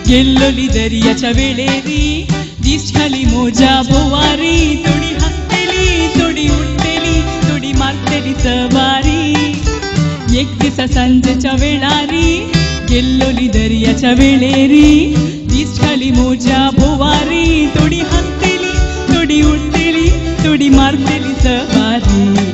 गेल्लोली दर्याच्या वेळेरी दिसली मोजा बोवारी थोडी हसतेली थोडी उठतेली थोडी मारतेली सवारी एक दिसा सांजेच्या वेळारी गेल्लोली दर्याच्या वेळेरी दिसली मोजा बोवारी थोडी हसतेली थोडी उठतेली थोडी मारतेली सवारी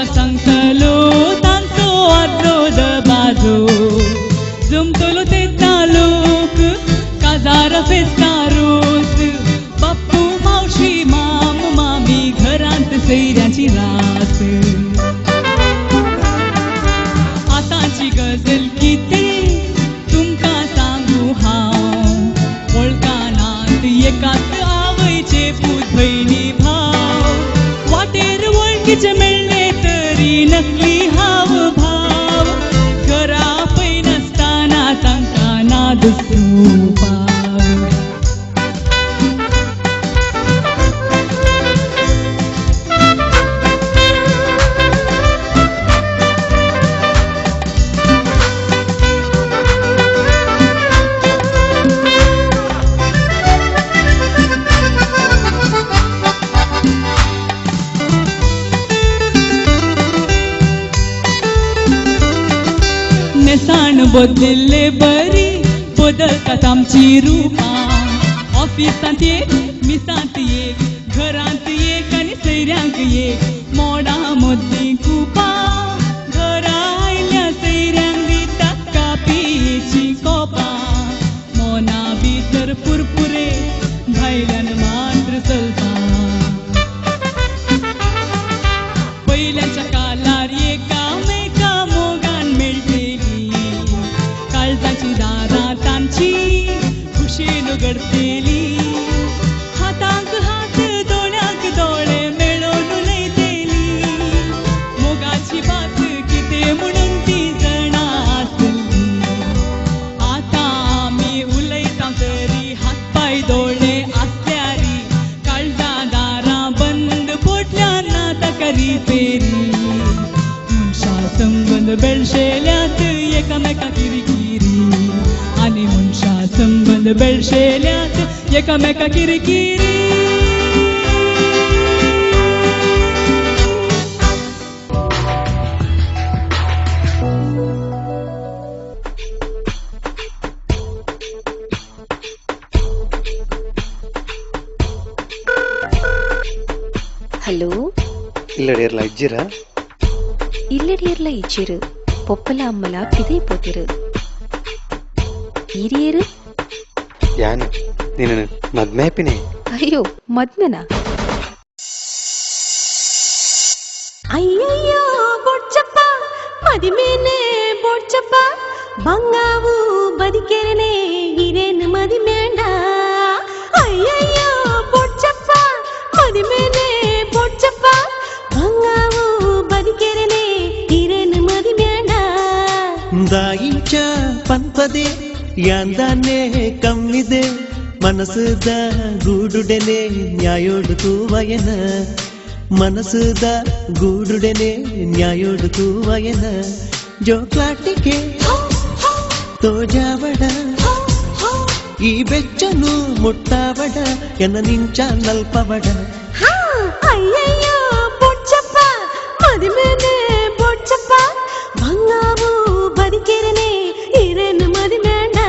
सांगतलो तांचो आदलो दबाजो जमतलो तेन्ना लोक काजार फेस्ता रोस बाप्पू मावशी माम मामी घरांत सैऱ्याची रास आतांची गजल कितें तुमकां सांगू हांव वळखानात एकाच आवयचे पूत भयणी भाव वाटेर वळखीचे मेळ्ळे नकली हाव भाव घरा पै नसताना तांकां नाद सोपाव बदलले बरी बदलतात आमची रूपां ऑफिसांत एक मिसांत एक घरांत एक आनी सैऱ्यांक एक मोडां मदलीं कुपां घरा आयल्या सैऱ्यांक दितात कापयेचीं कोपां मोना भितर पुरपुरे भायल्यान मात्र चलपां पयल्याच्या कालार एकामेका मोगान मेळटली दारां तांची खुशेन घडतेली हातांक हात दोळ्यांक दोळे मेळोन उलयतेली मोगाची बात कितें म्हणून ती जाणा आसली आतां आमी उलयता तरी हात पाय दोळे आसल्यारी काळजां दारां बंद पोटल्यान नाता रिपेरी मनशा संबंद बेळशेल्यात एकामेका किरकिरी आनी मनशा संबंद बेळशेल्यात एकामेका किरकिरी హలో ఇల్లడేర్లా ఇచ్చిరా ఇల్లడేర్లా ఇచ్చిరు పొప్పల అమ్మల పిదైపోతిరు ఈరియరు యాను నేను మద్మేపినే అయ్యో మద్మెనా అయ్యయ్యో బొడ్చప్ప మదిమేనే బొడ్చప్ప బంగావు బదికెరనే ఇరేను మదిమేండా అయ్యయ్యో బొడ్చప్ప మదిమేనే బొడ్చప్ప బంగావు బదికెరనే ఇరేను మదిమేండా దాయించ పంపదే ಯಾಂದಾನೆ ಕಮ್ಮಿದೆ ಮನಸ್ಸದ ಗೂಡುಡೆನೆ ನ್ಯಾಯೋಡುಕು ವಯನ ಮನಸ್ಸದ ಗೂಡುಡೆನೆ ನ್ಯಾಯೋಡುಕು ವಯನ ಜೋಕ್ಲಾಟಿಕೆ ತೋಜಾವಡ ಈ ಬೆಚ್ಚನು ಮುಟ್ಟಾವಡ ಎನ್ನ ನಿಂಚ ನಲ್ಪವಡ అయ్యయ్యో బొడ్చప్ప మదిమేనే బొడ్చప్ప బంగావు బదికెరనే ఇరేను మదిమేండా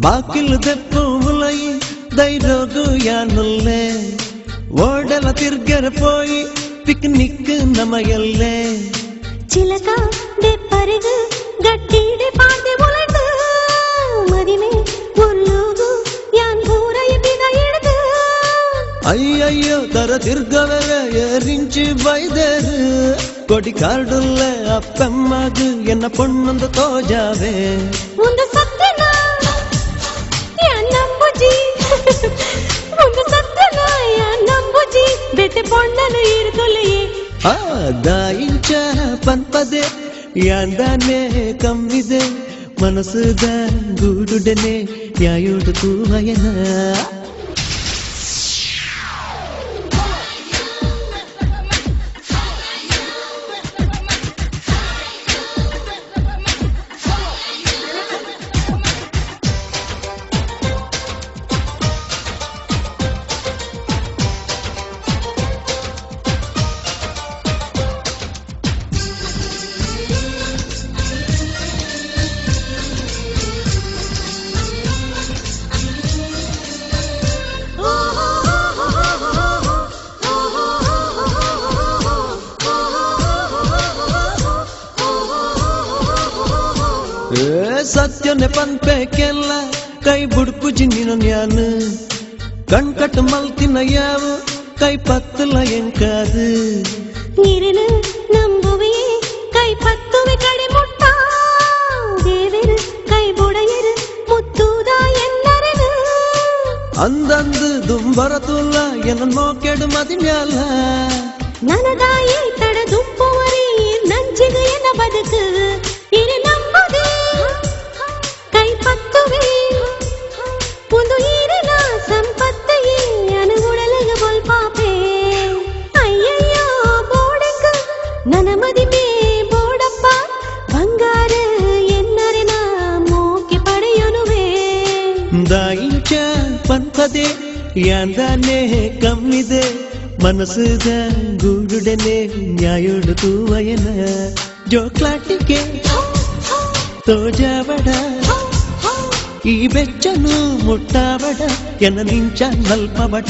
ಬಾಕಿಲು ದೆಪ್ಪು ಮುಲೈ ದೈರೋಗು ಯಾನುಲ್ಲೆ ಓಡಲ ತಿರ್ಗರ ಪೋಯಿ ಪಿಕ್ನಿಕ್ ನಮಯಲ್ಲೇ ಚಿಲಕ ದೆಪ್ಪರಿಗು ಗಟ್ಟಿಡೆ ಪಾದೆ ಮುಲೈದು ಮದಿಮೆ ಉಲ್ಲೂಗು ಯಾನ್ ಪೂರೈ ಬಿದ ಹಿಡ್ದು ಅಯ್ಯಯ್ಯೋ ತರ ತಿರ್ಗವರ ಏರಿಂಚಿ ಬೈದೇರು ಕೊಡಿ ಕಾರ್ಡುಲ್ಲ ಅಪ್ಪಮ್ಮಗು ಎನ್ನ ಪೊಣ್ಣೊಂದು ತೋಜಾವೆ ಒಂದು ಸತ್ಯನ ಯಾನ್ ನಂಬುಜಿ ಒಂದು ಸತ್ಯನ ಯಾನ್ ನಂಬುಜಿ ಬೆತೆ ಪೊಣ್ಣನು ಇರ್ಕೊಲೆಯೇ ದಾಯಿಂಚ ಪನ್ಪದೆ ಯಾಂದಾನೆ ಕಮ್ಮಿದೆ ಮನಸ್ಸುದ ಗೂಡುಡನೆ ಯಾಯುಡು ತೂವಯನ ಸತ್ಯನೆ ಪನ್ಪೇಕೆಲ್ಲ ಕೈ ಬುಡ್ಕು ಜಿನ್ನಿನ ನ್ಯಾನು ಕಣ್ಕಟ್ಟು ಮಲ್ತಿನ ಯಾವು ಕೈ ಪತ್ತಲ ಎಂಕಾದು ನೀರಿನ ನಂಬುವೆಯೇ ಕೈ ಪತ್ತುವೆ ಕಡೆ ಮುಟ್ಟ ದೇವರು ಕೈ ಬುಡೆಯರು ಮುತ್ತೂದ ಎಲ್ಲರನು ಅಂದಂದು ದುಂಬರತುಲ್ಲ ಎನ್ನ ನೋಕೆಡು ಮದಿಮ್ಯಾಲ ನನದಾಯಿ ತಡ ದುಪ್ಪುವರಿ ನಂಚಿಗು ಎನ್ನ ಬದುಕು ಇರು ನಂಬುದೇ ಕೈ ಪತ್ತುವೆ ಒಂದು ಈರಿನ ಸಂಪತ್ತೆಯೇ ಅನುಗುಣಲಗ ಬೊಲ್ಪಾಪೆ ಅಯ್ಯಯ್ಯೋ ಬೋಡಕ ನನ್ನ ಮದಿಮೆ ಬೋಡಪ್ಪ ಬಂಗಾರ ಎನ್ನರೆನ ಮೋಕೆ ಪಡೆಯನುವೆ ದಾಯಿಂಚ ಪನ್ಪದೆ ಯಾಂದಾನೆ ಕಮ್ಮಿದೆ ಮನಸ್ಸುದ ಗೂಡುಡನೆ ನ್ಯಾಯುಡು ತೂವಯನ ಜೋಕ್ಲಾಟಿಕೆ ತೋಜಾವಡ ಈ ಬೆಚ್ಚನು ಮುಟ್ಟಾವಡ ಎನ್ನ ನಿಂಚ ನಲ್ಪವಡ